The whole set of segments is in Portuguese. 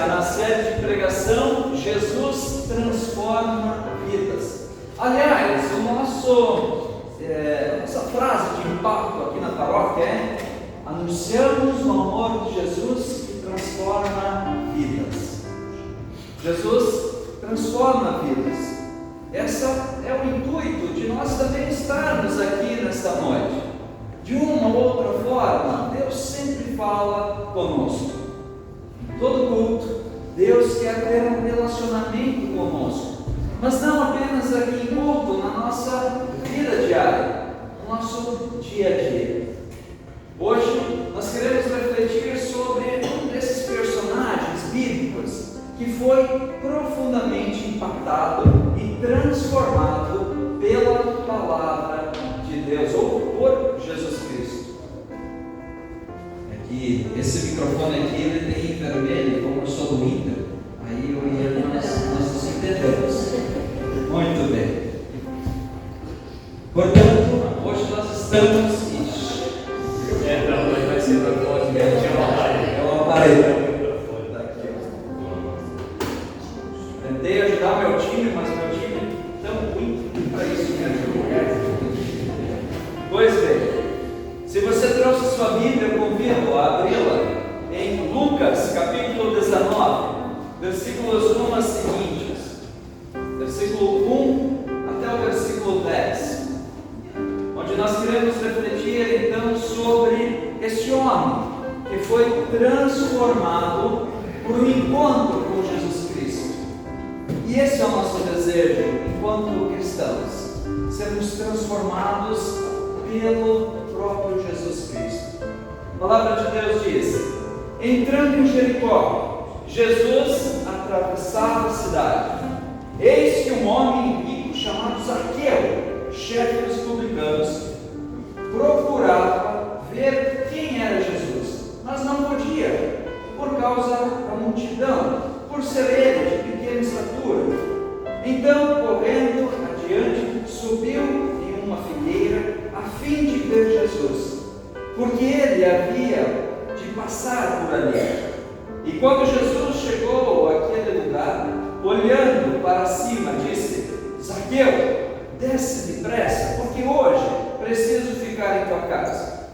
na série de pregação Jesus transforma vidas. Aliás, nossa frase de impacto aqui na paróquia é: anunciamos o amor de Jesus que transforma vidas. Jesus transforma vidas. Esse é o intuito de nós também estarmos aqui nesta noite. De uma ou outra forma, Deus sempre fala conosco. Em todo culto, Deus quer ter um relacionamento conosco, mas não apenas aqui em culto, na nossa vida diária, no nosso dia a dia. Hoje, nós queremos refletir sobre um desses personagens bíblicos que foi profundamente impactado e transformado pela palavra de Deus, ou por Jesus Cristo. Aqui, esse microfone aqui, ele tem vermelho, como eu sou do Inter, aí eu e ele, nós nos entendemos. Muito bem. Portanto, hoje nós estamos... Não, vai ser para nós mesmo, é um aparelho. Tentei ajudar meu time, mas meu time é tão ruim para isso mesmo. Pois bem, se você trouxe sua Bíblia, eu convido a abri-la em Lucas capítulo 19, versículos 1 a seguintes, versículo 1 até o versículo 10, onde nós queremos refletir então sobre este homem que foi transformado por um encontro com Jesus Cristo. E esse é o nosso desejo enquanto cristãos, sermos transformados pelo próprio Jesus Cristo. A palavra de Deus diz: entrando em Jericó, Jesus atravessava a cidade. Eis que um homem rico chamado Zaqueu, chefe dos publicanos, procurava ver quem era Jesus, mas não podia, por causa da multidão, por ser ele de pequena estatura. Então, correndo adiante, subiu em uma figueira a fim de ver Jesus, porque ele havia de passar por ali. E quando Jesus chegou àquele lugar, olhando para cima, disse: Zaqueu, desce depressa, porque hoje preciso ficar em tua casa.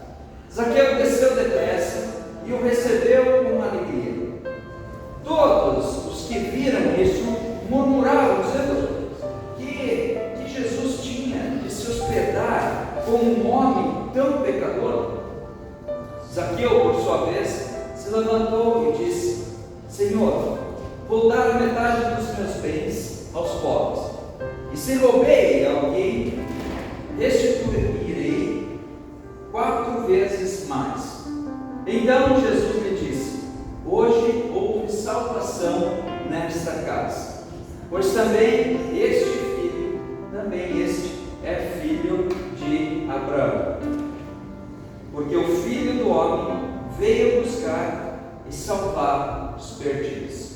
Zaqueu desceu depressa e o recebeu com alegria. Todos os que viram isso murmuravam, dizendo que Jesus tinha de se hospedar com um homem tão pecador. Zaqueu, por sua vez, se levantou e disse: Senhor, vou dar a metade dos meus bens aos pobres, e se roubei a alguém, restituirei 4 vezes mais. Então Jesus lhe disse: hoje houve salvação nesta casa, pois também este é filho de Abraão, porque o Filho do Homem veio buscar e salvar os perdidos.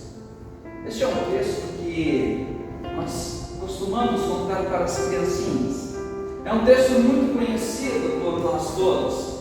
Este é um texto que nós costumamos contar para as criancinhas. É um texto muito conhecido por nós todos.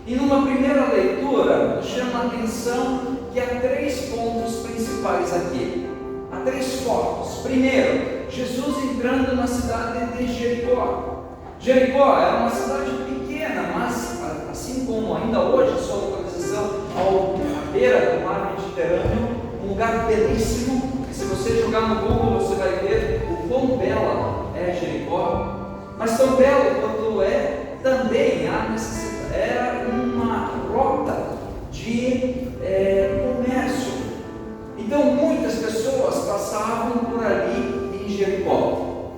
E numa primeira leitura, nos chama a atenção que há 3 pontos principais aqui. Há 3 focos. Primeiro, Jesus entrando na cidade de Jericó. Jericó era uma cidade pequena, mas assim como ainda hoje, sua localização à beira do mar Mediterrâneo, um lugar belíssimo. Se você jogar no Google, você vai ver o quão bela é Jericó. Mas tão belo quanto é, também há necessidade. Era uma rota de comércio. Então muitas pessoas passavam por ali em Jericó.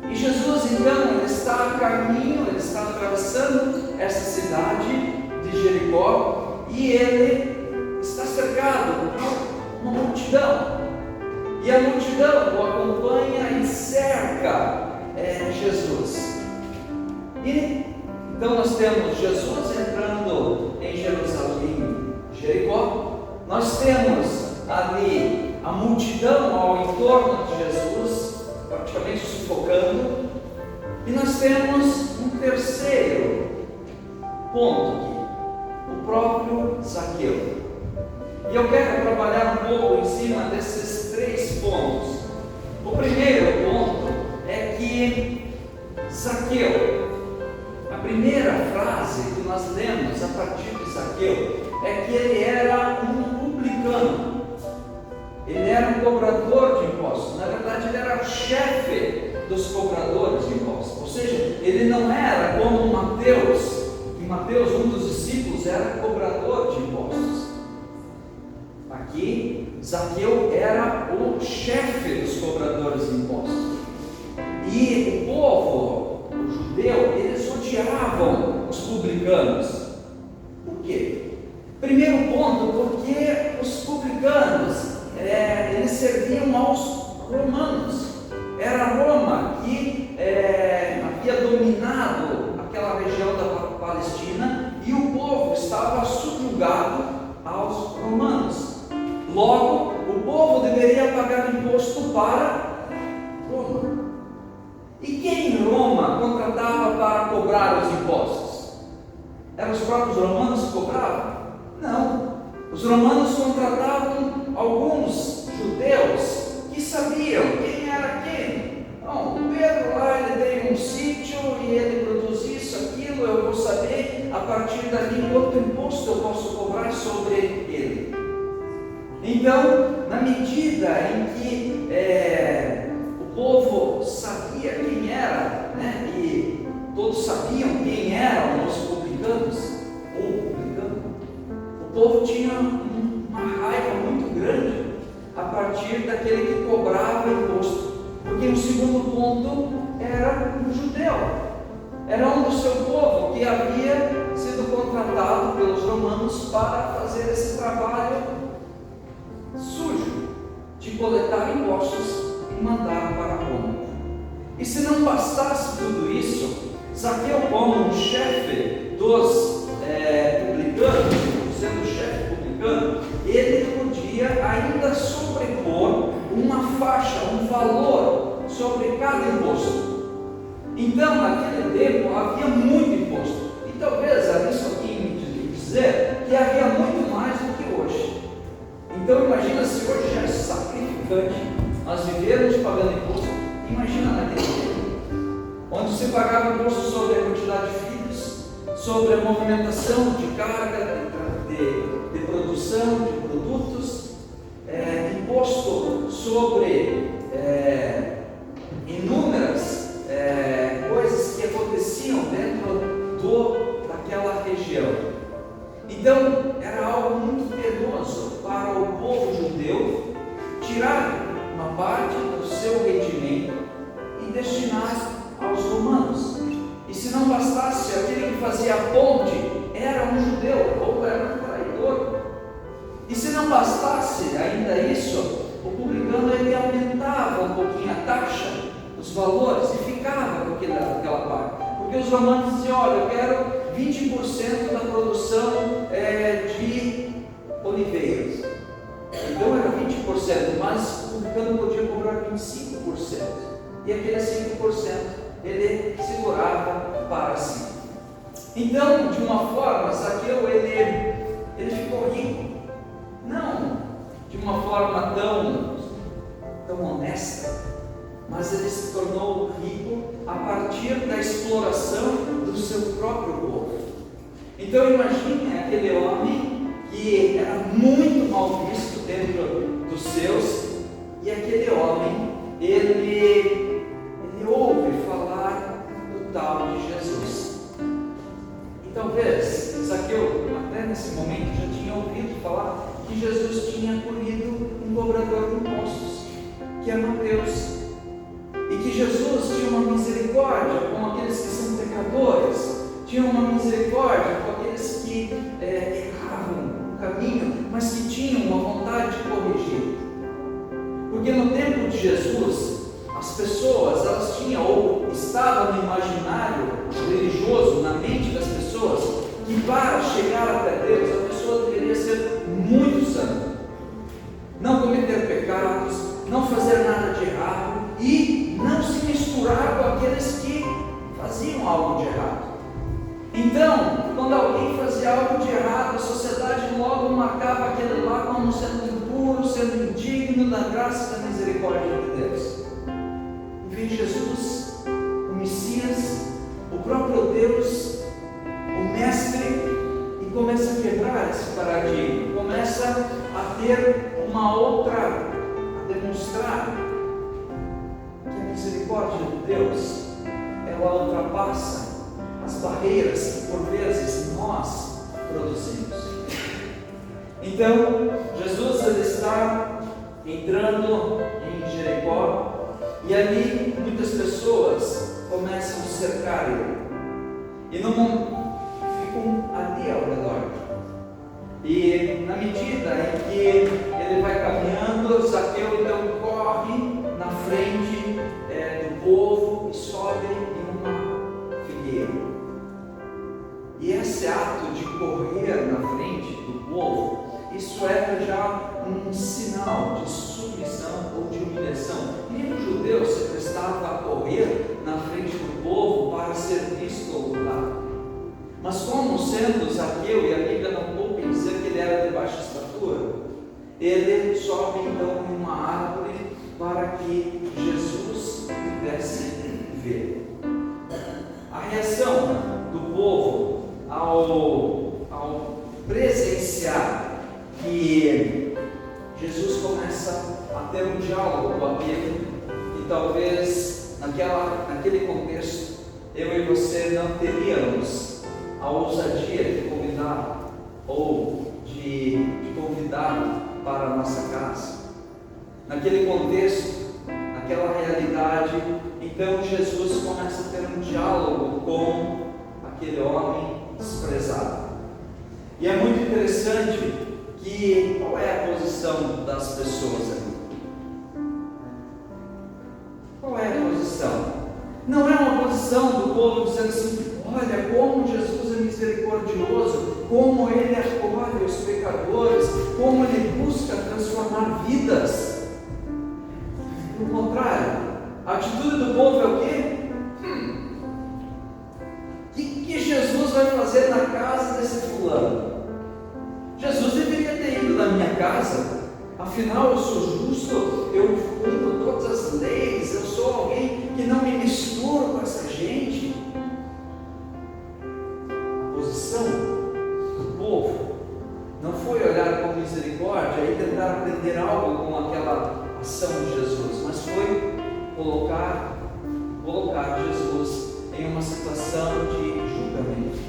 E Jesus então ele está a caminho, ele está atravessando essa cidade de Jericó e ele está cercado por uma multidão. E a multidão o acompanha e cerca Jesus. E então nós temos Jesus entrando em Jerusalém, Jericó. Nós temos ali a multidão ao entorno de Jesus, praticamente sufocando. E nós temos um terceiro ponto aqui, o próprio Zaqueu. E eu quero trabalhar trabalhar um pouco em cima desses 3 pontos. O primeiro ponto é que Zaqueu, a primeira frase que nós lemos a partir de Zaqueu é que ele era um publicano, ele era um cobrador de impostos. Na verdade, ele era o chefe dos cobradores de impostos, ou seja, ele não era como Mateus, que Mateus, um dos discípulos, era cobrador de impostos. Aqui, Zaqueu era o chefe dos cobradores de impostos. E o povo, o judeu, eles odiavam os publicanos. Por quê? Primeiro ponto, porque os publicanos, eles serviam aos romanos. Era Roma que havia dominado aquela região da Palestina e o povo estava subjugado aos romanos. Logo, o povo deveria pagar imposto para Roma. E quem em Roma contratava para cobrar os impostos? Eram os próprios romanos que cobravam? Não. Os romanos contratavam alguns judeus que sabiam quem era quem. Então, o Pedro lá, ele tem um sítio e ele produz isso, aquilo, eu vou saber a partir dali quanto imposto eu posso cobrar sobre ele. Então, na medida em que o povo sabia quem era, né, e todos sabiam quem eram os publicanos, o povo tinha uma raiva muito grande a partir daquele que cobrava imposto, porque o segundo ponto era um judeu, era um do seu povo que havia sido contratado pelos romanos para fazer esse trabalho sujo de coletar impostos e mandar para Roma. E se não bastasse tudo isso, Zaqueu, como um chefe dos publicanos, sendo chefe publicano, ele podia ainda sobrepor uma faixa, um valor sobre cada imposto. Então, naquele tempo havia muito imposto, e talvez isso aqui me dizer que havia muito mais do que hoje. Então imagina se hoje já é sacrificante nós vivermos pagando imposto. Imagina naquele tempo, onde se pagava imposto sobre a quantidade de filhos, sobre a movimentação de carga, de produção de produtos, imposto sobre inúmeras coisas que aconteciam dentro daquela região. Então, era algo muito penoso para o povo judeu tirar uma parte do seu rendimento e destinar aos romanos. E se não bastasse, aquele que fazia a ponte era um judeu ou era um traidor. E se não bastasse ainda isso, o publicano ele aumentava um pouquinho a taxa, os valores, e ficava com aquela parte. Porque os romanos diziam: olha, eu quero 20% da produção de oliveiras. Então era 20%, mas o publicano podia cobrar 25%. E aquele 5% ele segurava para si. Então, de uma forma, Zaqueu ele ficou rico. Não de uma forma tão honesta, mas ele se tornou rico a partir da exploração do seu próprio povo. Então imagine aquele homem que era muito mal visto dentro dos seus, e aquele homem, ele ouve falar do tal de Jesus. E talvez Zaqueu, até nesse momento, já tinha ouvido falar que Jesus tinha acolhido um cobrador de impostos, que é Mateus. E que Jesus tinha uma misericórdia com aqueles que são pecadores, tinha uma misericórdia com aqueles que erravam o caminho, mas que tinham uma vontade de corrigir. Porque no tempo de Jesus, as pessoas, elas tinham, ou estava no imaginário religioso, na mente das pessoas, que para chegar até Deus, a pessoa deveria ser muito santa, não cometer pecados, não fazer nada de errado e não se misturar com aqueles que faziam algo de errado. Então, quando alguém fazia algo de errado, a sociedade logo marcava aquele lá como sendo impuro, vindo da graça e da misericórdia de Deus. E vem Jesus, o Messias, o próprio Deus, o Mestre, e começa a quebrar esse paradigma, começa a ter uma outra, a demonstrar que a misericórdia de Deus, ela ultrapassa as barreiras que por vezes nós produzimos. Então, Jesus ele está entrando em Jericó, e ali muitas pessoas começam a cercar ele, e ficam ali ao redor. E na medida em que ele vai caminhando, Zaqueu então corre na frente do povo e sobe em uma figueira. E esse ato de correr na frente do povo, isso era já um sinal de submissão ou de humilhação. Nenhum judeu se prestava a correr na frente do povo para ser visto ou lutado. Mas como sendo Zaqueu, e a Bíblia não poupa em dizer que ele era de baixa estatura, ele sobe então em uma árvore para que Jesus pudesse ver. A reação do povo ao presenciar que Jesus começa a ter um diálogo com aquele, e talvez naquele contexto eu e você não teríamos a ousadia de convidar ou de convidar para a nossa casa. Naquele contexto, naquela realidade, então Jesus começa a ter um diálogo com aquele homem desprezado. E é muito interessante que qual é a posição das pessoas ali? Qual é a posição? Não é uma posição do povo dizendo assim: olha como Jesus é misericordioso, como ele acolhe os pecadores, como ele busca transformar vidas. Pelo contrário, a atitude do povo é o quê? O que Jesus vai fazer na casa desse fulano? Jesus deveria ter ido na minha casa, afinal eu sou justo, eu cumpro todas as leis, eu sou alguém que não me misturo com essa gente. A posição do povo não foi olhar com misericórdia e tentar aprender algo com aquela ação de Jesus, mas foi colocar Jesus em uma situação de julgamento.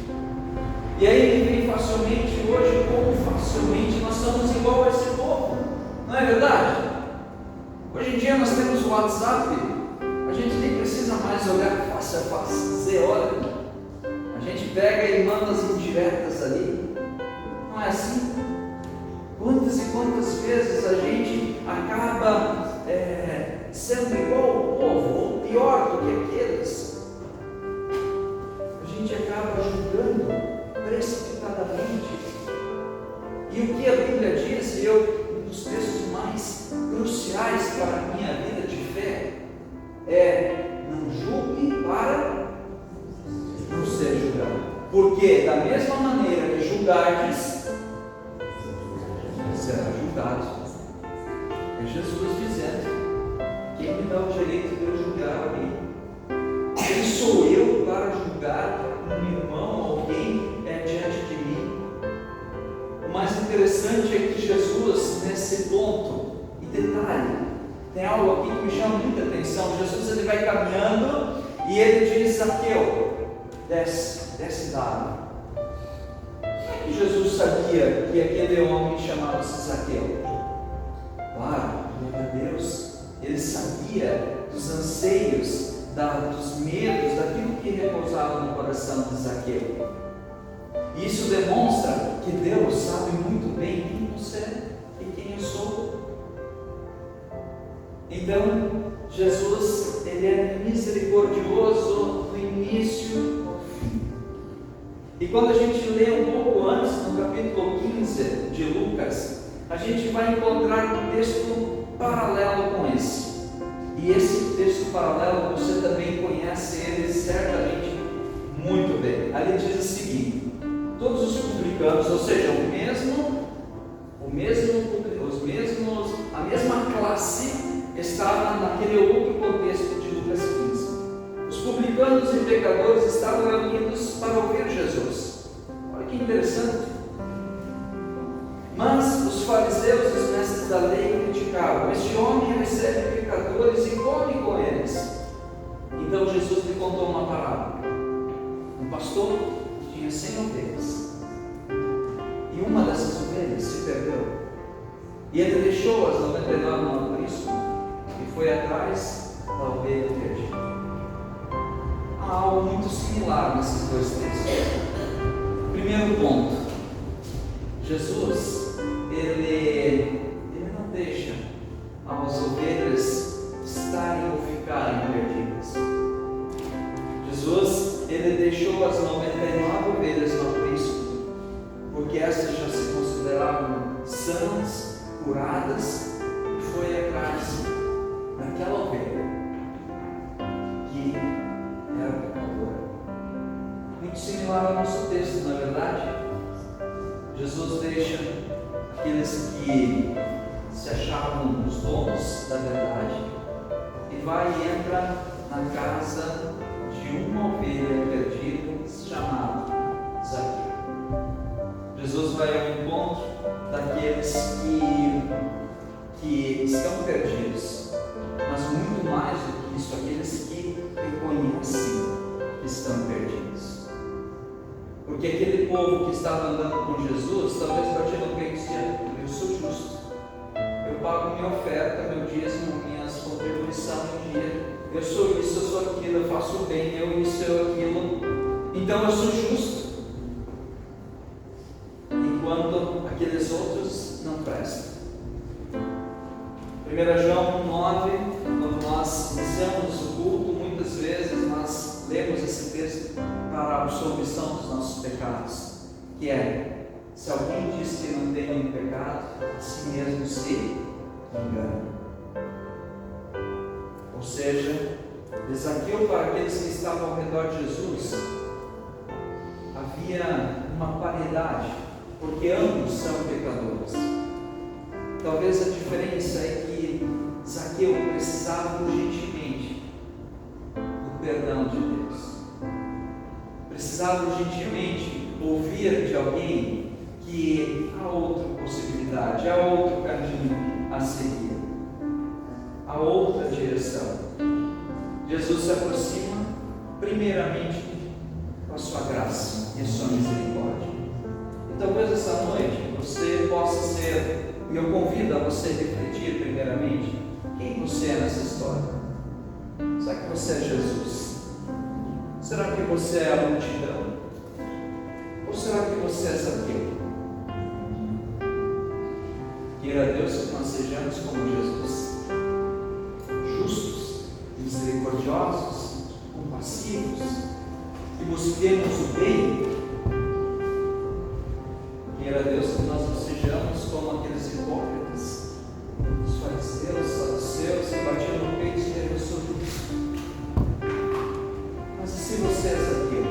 E aí ele vem facilmente hoje, como facilmente nós somos igual a esse povo, não é verdade? Hoje em dia nós temos o WhatsApp, a gente nem precisa mais olhar face a face, dizer olha, a gente pega e manda as indiretas ali, não é assim? Quantas e quantas vezes a gente acaba sendo igual ao povo, ou pior do que aqueles? A gente acaba julgando precipitadamente. E o que a Bíblia diz, e um dos textos mais cruciais para a minha vida de fé, é: não julgue para não ser julgado, porque da mesma maneira que julgardes, será julgado. É Jesus dizendo: quem me dá o direito de eu julgar alguém? Quem sou eu para julgar um irmão, alguém diante de mim? O mais interessante é que Jesus, nesse ponto, e detalhe, tem algo aqui que me chama muita atenção. Jesus ele vai caminhando e ele diz: Zaqueu, desce da árvore. Como é que Jesus sabia que aquele homem chamava-se Zaqueu? Claro, glória a Deus, ele sabia dos anseios, dos medos, daquilo que repousava no coração de Zaqueu. E isso demonstra que Deus sabe muito bem quem você é e quem eu sou. Então, Jesus, ele é misericordioso do início ao fim. E quando a gente lê um pouco antes, no capítulo 15 de Lucas, a gente vai encontrar um texto paralelo com esse. E esse texto paralelo, você também conhece ele certamente muito bem. Ali diz o seguinte: todos os publicanos, ou seja, a mesma classe classe estava naquele outro contexto de Lucas 15. Os publicanos e pecadores estavam reunidos para ouvir Jesus. Olha que interessante. Mas os fariseus e os mestres da lei criticavam: este homem recebe pecadores e come com eles. Então Jesus lhe contou uma parábola. Um pastor tinha 100 ovelhas, e uma dessas ovelhas se perdeu, e ele deixou as 99 no aprisco e foi atrás da ovelha perdida. Há algo muito similar nesses dois textos. Primeiro ponto: Jesus, ele não deixa as ovelhas estarem ou ficarem perdidas. Jesus, ele deixou as 99 ovelhas no aprisco, porque essas já se consideravam sãs, curadas, e foi atrás daquela ovelha que era pecadora. Muito similar ao nosso texto, na verdade. Jesus deixa aqueles que se achavam os donos da verdade e vai e entra na casa de uma ovelha perdida chamada Zaqueu. Jesus vai ao encontro daqueles que estão perdidos, mas muito mais do que isso, aqueles que reconhecem que estão perdidos. Porque aquele povo que estava andando com Jesus, talvez batia no peito e dizia: eu sou justo, eu pago minha oferta, meu dízimo, minhas contribuições em dia, eu sou isso, eu sou aquilo, eu faço o bem, eu isso, eu aquilo, então eu sou justo. Enquanto aqueles outros não prestam. 1 João 9, quando nós iniciamos o culto, muitas vezes nós lemos esse texto para a absolvição dos nossos pecados, que é: se alguém diz que não tem nenhum pecado, a si mesmo se engana. Ou seja, Zaqueu, para aqueles que estavam ao redor de Jesus, havia uma paridade, porque ambos são pecadores. Talvez a diferença é que Zaqueu precisava urgentemente do perdão de Deus. Precisava urgentemente ouvir de alguém que há outra possibilidade, há outro caminho a seguir, há outra direção. Jesus se aproxima primeiramente com a sua graça e a sua misericórdia. E talvez essa noite você possa ser, e eu convido a você a refletir primeiramente, quem você é nessa história. Será que você é Jesus? Será que você é a multidão? Ou será que você é Zaqueu? Queira Deus que nós sejamos como Jesus, justos, misericordiosos, compassivos, que busquemos o bem. Queira Deus que nós não sejamos como aqueles hipócritas, os fariseus, saduceus, que batiam no peito e diziam: eu sou justo. Mas e se você é Zaqueu?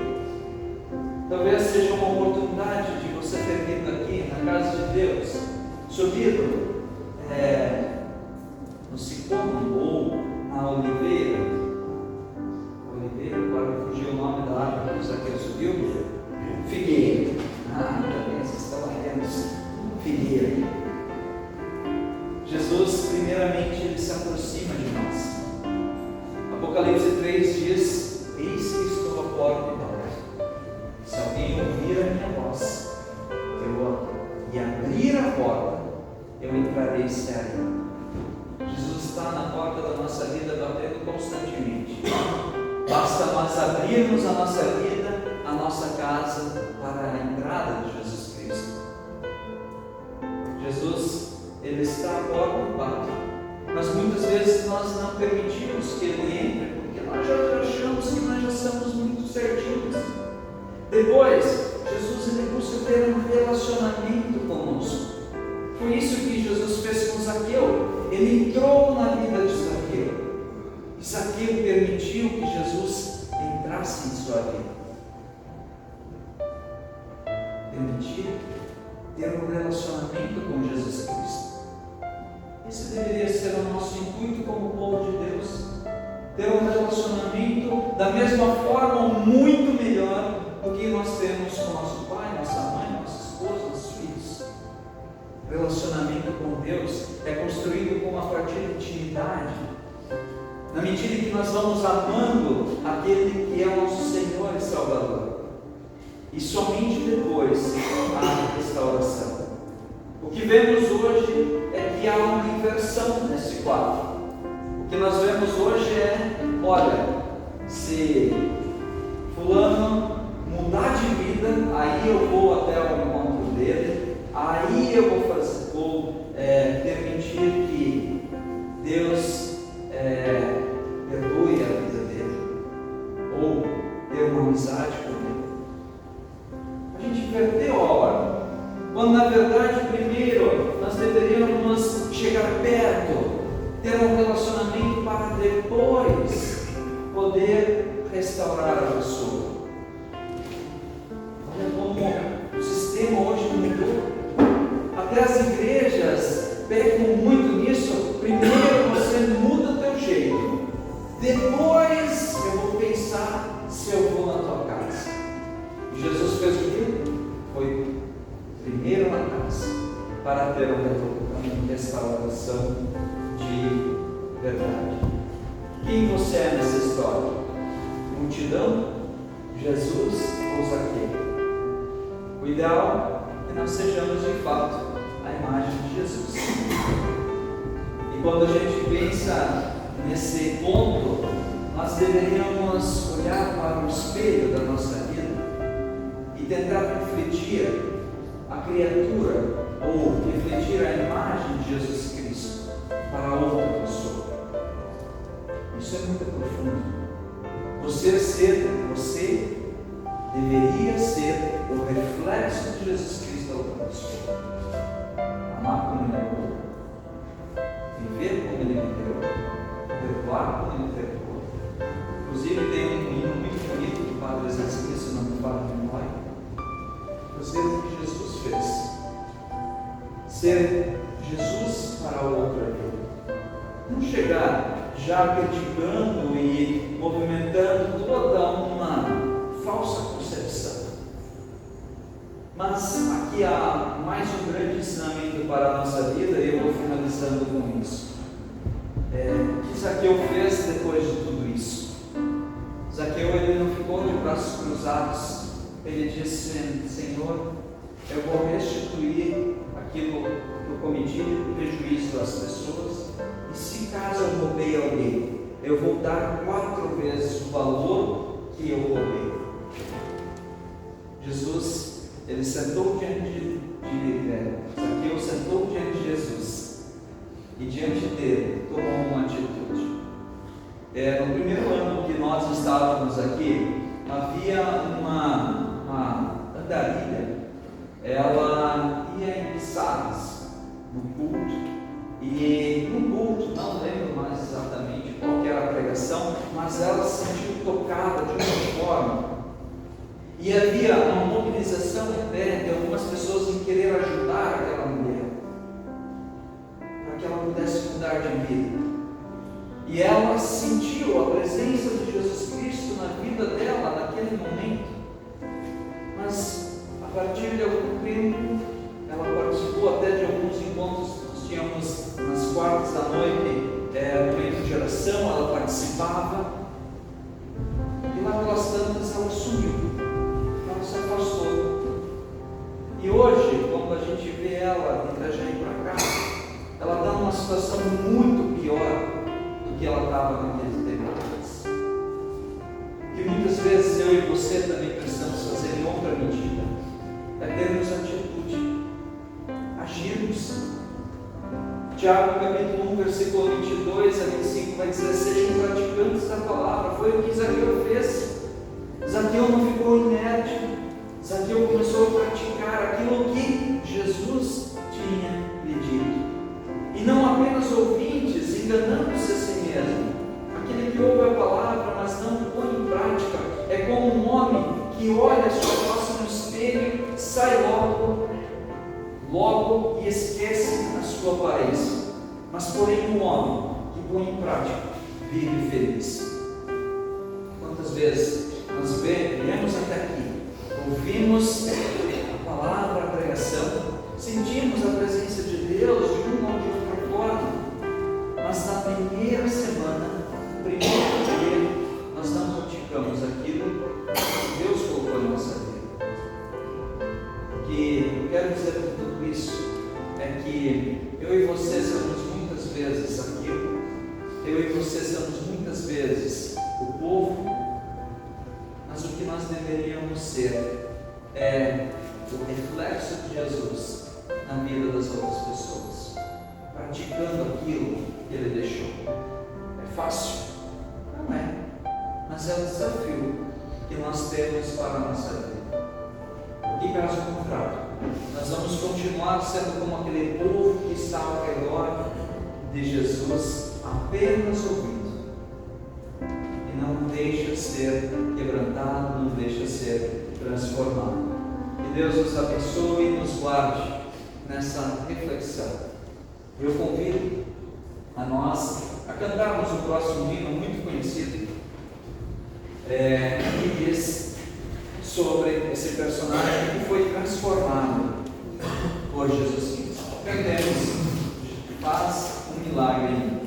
Talvez seja uma oportunidade de você ter vindo aqui na casa de Deus, subido no sicômoro ou na oliveira. Oliveira, agora me fugiu o nome da árvore que o Zaqueu subiu. Figueira. Também vocês estão atentos. Figueira. Jesus, primeiramente, ele se aproxima de nós. Apocalipse 3 diz: eis que estou à porta e bato. Se alguém ouvir a minha voz e abrir a porta, eu entrarei e cearei. Jesus está na porta da nossa vida, batendo constantemente. Basta nós abrirmos a nossa vida, a nossa casa, para a entrada de Jesus Cristo. Jesus, ele está à porta e bate, mas muitas vezes nós não permitimos que ele entre, porque nós já achamos que nós já somos muito certinhos. Depois, Jesus, ele busca ter um relacionamento conosco. Foi isso que Jesus fez com Zaqueu. Ele entrou na vida de Zaqueu, e Zaqueu permitiu que Jesus entrasse em sua vida. Permitir ter um relacionamento com Jesus Cristo. Esse deveria ser o nosso da mesma forma ou muito melhor do que nós temos com nosso pai, nossa mãe, nossa esposa, nossos filhos. Relacionamento com Deus é construído a partir de intimidade. Na medida que nós vamos amando aquele que é o nosso Senhor e Salvador. E somente depois a restauração. O que vemos hoje é que há uma inversão nesse quadro. O que nós vemos hoje é, olha, se fulano mudar de vida, aí eu vou até o encontro dele, aí eu vou permitir que Deus perdoe a vida dele, ou ter uma amizade com ele. A gente inverteu a ordem, quando na verdade primeiro nós deveríamos chegar perto, ter um relacionamento para depois poder restaurar a pessoa. Olha como o sistema hoje mudou. Até as igrejas pecam muito nisso. Primeiro você muda o teu jeito, depois eu vou pensar se eu vou na tua casa. Jesus fez o quê? Foi primeiro na casa, para ter uma restauração de verdade. Quem você é nessa história? Multidão? Jesus ou Zaqueu? O ideal é que nós sejamos de fato a imagem de Jesus. E quando a gente pensa nesse ponto, nós deveríamos olhar para o espelho da nossa vida e tentar refletir a criatura ou refletir a imagem de Jesus Cristo para outra pessoa. Isso é muito profundo. Você deveria ser o reflexo de Jesus Cristo a outra pessoa. Amar como Ele amou, viver como Ele viveu, perdoar como Ele perdoou. Inclusive tem um hino muito bonito do Padre Ezequiel, se não me falha a memória. Fazer o que Jesus fez. Ser Jesus para a outra vida. Não chegar já criticando e movimentando toda uma falsa concepção. Mas aqui há mais um grande ensinamento para a nossa vida, e eu vou finalizando com isso. O que Zaqueu fez depois de tudo isso? Zaqueu ele não ficou de braços cruzados. Ele disse: Senhor, eu vou restituir aquilo que eu cometi, o prejuízo das pessoas, e se caso eu roubei alguém, eu vou dar 4 vezes o valor que eu roubei. Jesus, ele sentou diante Zaqueu sentou diante de Jesus, e diante dele tomou uma atitude. No primeiro ano que nós estávamos aqui, havia uma andarilha, ela ia em Pissarras, no culto, e no culto, não lembro mais exatamente qual que era a pregação, mas ela se sentiu tocada de uma forma, e havia uma mobilização interna de algumas pessoas em querer ajudar aquela mulher, para que ela pudesse mudar de vida, e ela sentiu a presença de Jesus Cristo na vida dela, naquele momento. Mas a partir de algum tempo, ela participou até de alguns encontros que nós tínhamos nas quartas da noite, momento de oração, ela participava, e lá pelas tantas ela sumiu, ela se afastou. E hoje, quando a gente vê ela de Itajaí para cá, ela está numa situação muito pior do que ela estava naqueles tempos. Que muitas vezes eu e você também precisamos fazer em outra medida, é termos atitude, agirmos. Tiago capítulo 1, versículo 22 a 25 vai dizer: sejam praticantes da palavra. Foi o que Zaqueu fez. Zaqueu não ficou inerte. Zaqueu começou a praticar aquilo que Jesus tinha lhe dito. E não apenas ouvintes, enganando-se a si mesmo. Aquele que ouve a palavra, mas não põe em prática, é como um homem que olha a sua face no espelho, sai logo e esquece a sua aparência. Mas porém um homem que põe em prática vive feliz. Quantas vezes vezes nós viemos até aqui, ouvimos a palavra, a pregação, sentimos a presença de Deus de uma ou de outra forma, mas na primeira semana, no primeiro dia, nós não praticamos aquilo que Deus colocou em nossa vida. O que eu quero dizer com tudo isso é que eu e você somos muitas vezes aquilo, eu e você somos muitas vezes o povo, mas o que nós deveríamos ser é o reflexo de Jesus na vida das outras pessoas, praticando aquilo que Ele deixou. É fácil? Não é, mas é um desafio que nós temos para a nossa vida. Porque caso contrário, nós vamos continuar sendo como aquele povo que está ao redor de Jesus, apenas ouvindo, e não deixa ser quebrantado, não deixa ser transformado. Que Deus nos abençoe e nos guarde nessa reflexão. Eu convido a nós a cantarmos o próximo hino muito conhecido, que diz sobre esse personagem que foi transformado por Jesus Cristo. Cantemos, faz um milagre em mim.